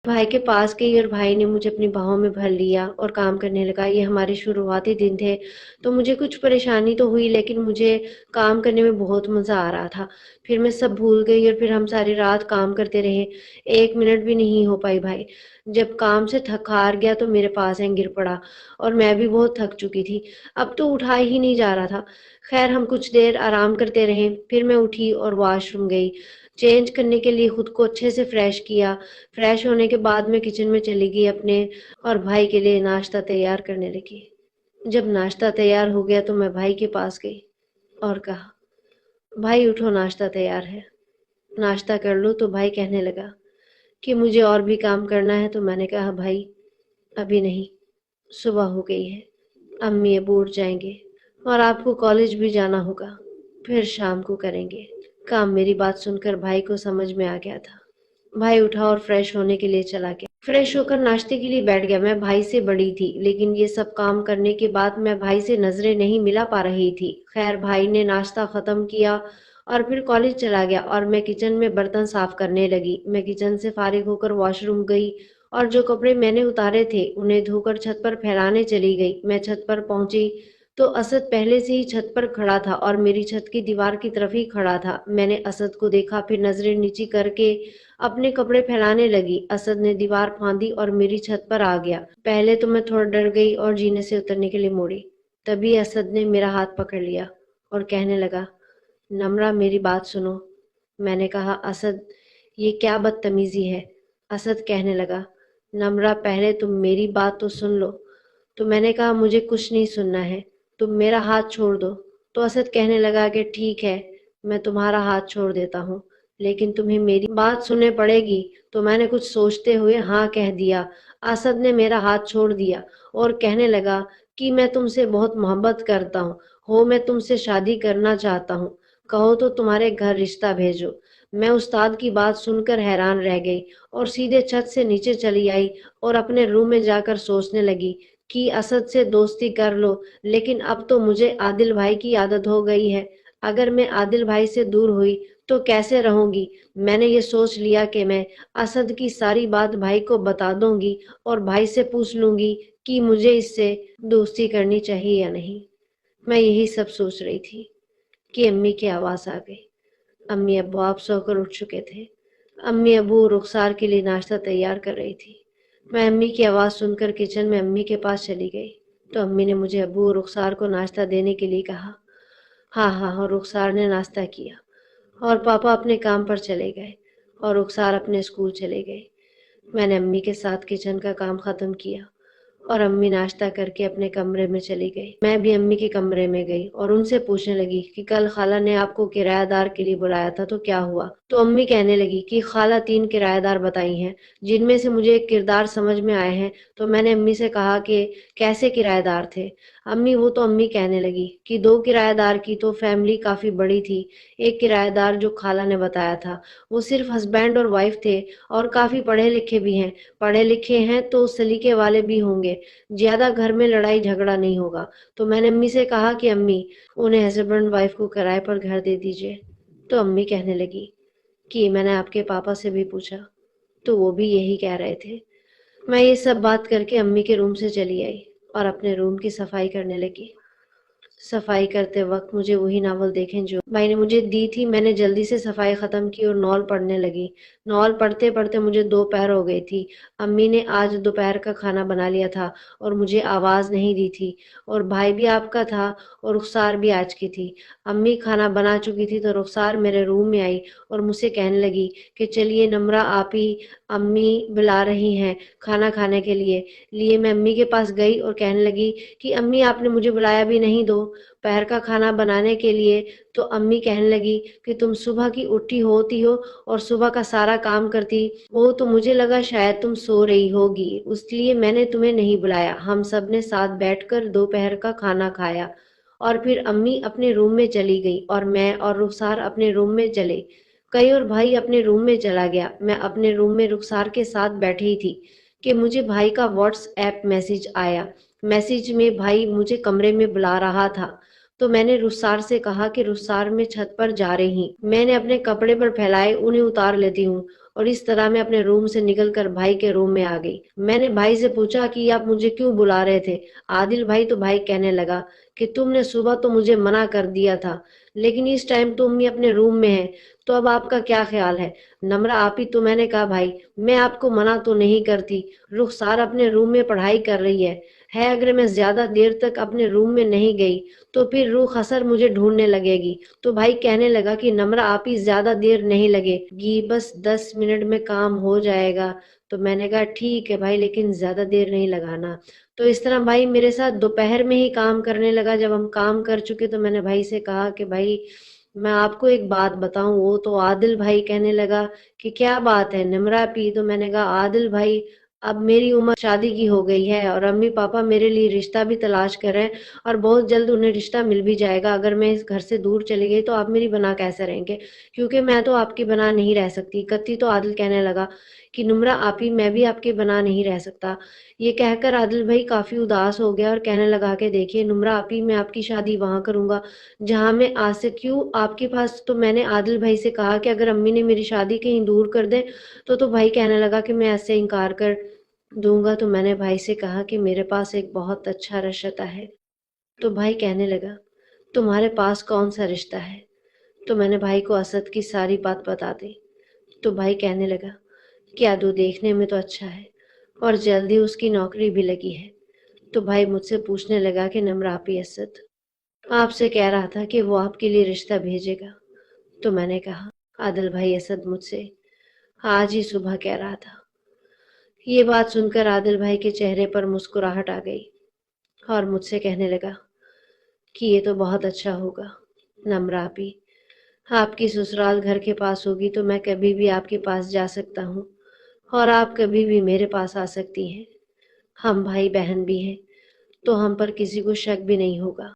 भाई के पास गई और भाई ने मुझे अपनी बाहों में भर लिया और काम करने लगा। ये हमारे शुरुआती दिन थे, तो मुझे कुछ परेशानी तो हुई, लेकिन मुझे काम करने में बहुत मज़ा आ रहा था। फिर मैं सब भूल गई और फिर हम सारी रात काम करते रहे। 1 मिनट भी नहीं हो पाई भाई। जब काम से थक हार गया तो मेरे पास गिर पड़ा और मैं भी बहुत थक चुकी थी। अब तो उठा ही नहीं जा रहा था। खैर हम कुछ देर आराम करते रहे, फिर मैं उठी और वॉशरूम गई। चेंज करने के लिए खुद को अच्छे से फ्रेश किया। फ्रेश होने के बाद मैं किचन में चली गई अपने, और भाई के लिए नाश्ता तैयार करने लगी। जब नाश्ता तैयार हो गया तो मैं भाई के पास गई और कहा, भाई उठो, नाश्ता तैयार है, नाश्ता कर लो। तो भाई कहने लगा कि मुझे और भी काम करना है। तो मैंने कहा, भाई अभी नहीं, सुबह हो गई है, अम्मी अबू उठ जाएंगे और आपको कॉलेज भी जाना होगा, फिर शाम को करेंगे काम। मेरी बात सुनकर भाई को समझ में आ गया था। भाई उठा और फ्रेश होने के लिए चला गया। फ्रेश होकर नाश्ते के लिए बैठ गया। मैं भाई से बड़ी थी, लेकिन ये सब काम करने के बाद मैं भाई से नजरें नहीं मिला पा रही थी। खैर भाई ने नाश्ता खत्म किया और फिर कॉलेज चला गया और मैं किचन में बर्तन साफ करने लगी। मैं किचन से फारिग होकर वॉशरूम गई और जो कपड़े मैंने उतारे थे उन्हें धोकर छत पर फैलाने चली गई। मैं छत पर पहुंची तो असद पहले से ही छत पर खड़ा था और मेरी छत की दीवार की तरफ ही खड़ा था। मैंने असद को देखा, फिर नजरें नीची करके अपने कपड़े फैलाने लगी। असद ने दीवार फांदी और मेरी छत पर आ गया। पहले तो मैं थोड़ा डर गई और जीने से उतरने के लिए मुड़ी। तभी असद ने मेरा हाथ पकड़ लिया और कहने लगा, नम्रा मेरी बात सुनो। मैंने कहा, असद ये क्या बदतमीजी है। असद कहने लगा, नम्रा पहले तुम मेरी बात तो सुन लो। तो मैंने कहा, मुझे कुछ नहीं सुनना है, तुम मेरा हाथ छोड़ दो। तो असद कहने लगा कि ठीक है, मैं तुम्हारा हाथ छोड़ देता हूँ, लेकिन तुम्हें मेरी बात सुनने पड़ेगी। तो मैंने कुछ सोचते हुए हाँ कह दिया। असद ने मेरा हाथ छोड़ दिया और कहने लगा कि मैं तुमसे बहुत मोहब्बत करता हूँ, मैं तुमसे शादी करना चाहता हूँ, कहो तो तुम्हारे घर रिश्ता भेजो। मैं उस्ताद की बात सुनकर हैरान रह गई और सीधे छत से नीचे चली आई और अपने रूम में जाकर सोचने लगी कि असद से दोस्ती कर लो, लेकिन अब तो मुझे आदिल भाई की आदत हो गई है। अगर मैं आदिल भाई से दूर हुई तो कैसे रहूंगी। मैंने ये सोच लिया कि मैं असद की सारी बात भाई को बता दूंगी और भाई से पूछ लूंगी कि मुझे इससे दोस्ती करनी चाहिए या नहीं। मैं यही सब सोच रही थी कि अम्मी की आवाज आ गई। अम्मी अब्बू आप सोकर उठ चुके थे। अम्मी अब्बू रुखसार के लिए नाश्ता तैयार कर रही थी। मैं अम्मी की आवाज़ सुनकर किचन में अम्मी के पास चली गई तो अम्मी ने मुझे अब्बू और रुखसार को नाश्ता देने के लिए कहा। हाँ हाँ, और रुखसार ने नाश्ता किया और पापा अपने काम पर चले गए और रुखसार अपने स्कूल चले गए। मैंने अम्मी के साथ किचन का काम खत्म किया और अम्मी नाश्ता करके अपने कमरे में चली गई। मैं भी अम्मी के कमरे में गई और उनसे पूछने लगी कि कल खाला ने आपको किराएदार के लिए बुलाया था तो क्या हुआ। तो अम्मी कहने लगी कि खाला 3 किराएदार बताई हैं, जिनमें से मुझे एक किरदार समझ में आए हैं। तो मैंने अम्मी से कहा कि कैसे किराएदार थे। अम्मी कहने लगी कि 2 किराएदार की तो फैमिली काफी बड़ी थी। एक किराएदार जो खाला ने बताया था वो सिर्फ हस्बैंड और वाइफ थे और काफी पढ़े लिखे भी हैं। पढ़े लिखे हैं तो सलीके वाले भी होंगे, ज्यादा घर में लड़ाई झगड़ा नहीं होगा। तो मैंने अम्मी से कहा कि अम्मी उन्हें हस्बैंड वाइफ को किराए पर घर दे दीजिए। तो अम्मी कहने लगी कि मैंने आपके पापा से भी पूछा तो वो भी यही कह रहे थे। मैं ये सब बात करके अम्मी के रूम से चली आई और अपने रूम की सफाई करने लगी। सफाई करते वक्त मुझे वही नावल देखें जो भाई ने मुझे दी थी। मैंने जल्दी से सफाई खत्म की और नॉल पढ़ने लगी। नॉल पढ़ते पढ़ते मुझे दोपहर हो गई थी। अम्मी ने आज दोपहर का खाना बना लिया था और मुझे आवाज नहीं दी थी, और भाई भी आपका था और रुखसार भी आज की थी। अम्मी खाना बना चुकी थी तो रुखसार मेरे रूम में आई और मुझसे कहने लगी कि चलिए नम्रा आप ही, अम्मी बुला रही हैं खाना खाने के लिए मैं अम्मी के पास गई और कहने लगी कि अम्मी आपने मुझे बुलाया भी नहीं दोपहर का खाना बनाने के लिए। तो अम्मी कहने लगी कि तुम सुबह की उठी होती हो और सुबह का सारा काम करती हो, तो मुझे लगा शायद तुम सो रही होगी, इसलिए मैंने तुम्हें नहीं बुलाया। हम सब ने साथ बैठकर दोपहर का खाना खाया और फिर अम्मी अपने रूम में चली गई और मैं और रुखसार अपने रूम में चले गए और भाई अपने रूम में चला गया। मैं अपने रूम में रुखसार के साथ बैठी थी कि मुझे भाई का व्हाट्सएप मैसेज आया। मैसेज में भाई मुझे कमरे में बुला रहा था। तो मैंने रुखसार से कहा कि रुखसार मैं छत पर जा रही, मैंने अपने कपड़े पर फैलाए, उन्हें उतार लेती हूँ और इस तरह मैं अपने रूम से निकल कर भाई के रूम में आ गई। मैंने भाई से पूछा कि आप मुझे क्यों बुला रहे थे? आदिल भाई, तो भाई कहने लगा कि तुमने सुबह तो मुझे मना कर दिया था, लेकिन इस टाइम तुम ही अपने रूम में है, तो अब आपका क्या ख्याल है? नम्रा आपी, तो मैंने कहा भाई मैं आपको मना तो नहीं करती, रुखसार अपने रूम में पढ़ाई कर रही है अगर मैं ज्यादा देर तक अपने रूम में नहीं गई तो फिर रूह असर मुझे ढूंढने लगेगी। तो भाई कहने लगा कि नम्रा आपी, ज्यादा देर नहीं लगेगी, बस 10 मिनट में काम हो जाएगा। तो मैंने कहा ठीक है भाई, लेकिन ज्यादा देर नहीं लगाना। तो इस तरह भाई मेरे साथ दोपहर में ही काम करने लगा। जब हम काम कर चुके तो मैंने भाई से कहा कि भाई मैं आपको एक बात बताऊं। वो तो आदिल भाई कहने लगा कि क्या बात है निमरा पी? तो मैंने कहा आदिल भाई, अब मेरी उम्र शादी की हो गई है और अम्मी पापा मेरे लिए रिश्ता भी तलाश कर रहे हैं और बहुत जल्द उन्हें रिश्ता मिल भी जाएगा। अगर मैं इस घर से दूर चली गई तो आप मेरी बना कैसे रहेंगे? क्योंकि मैं तो आपकी बना नहीं रह सकती कत्ती। तो आदिल कहने लगा कि नुमरा आपी, मैं भी आपके बना नहीं रह सकता। ये कहकर आदिल भाई काफी उदास हो गया और कहने लगा कि देखिए नुमरा आपी, मैं आपकी शादी वहां करूंगा जहां मैं आ सकती हूँ, आपके पास। तो मैंने आदिल भाई से कहा कि अगर अम्मी ने मेरी शादी कहीं दूर कर दे तो भाई कहने लगा कि मैं ऐसे इनकार कर दूंगा। तो मैंने भाई से कहा कि मेरे पास एक बहुत अच्छा रिश्ता है। तो भाई कहने लगा तुम्हारे पास कौन सा रिश्ता है? तो मैंने भाई को असद की सारी बात बता दी। तो भाई कहने लगा कि आदू देखने में तो अच्छा है और जल्दी उसकी नौकरी भी लगी है। तो भाई मुझसे पूछने लगा कि नमरापी असद आपसे कह रहा था कि वो आपके लिए रिश्ता भेजेगा। तो मैंने कहा आदिल भाई, असद मुझसे आज ही सुबह कह रहा था। ये बात सुनकर आदिल भाई के चेहरे पर मुस्कुराहट आ गई और मुझसे कहने लगा कि ये तो बहुत अच्छा होगा नमरापी, आपकी ससुराल घर के पास होगी तो मैं कभी भी आपके पास जा सकता हूँ और आप कभी भी मेरे पास आ सकती हैं। हम भाई बहन भी हैं तो हम पर किसी को शक भी नहीं होगा।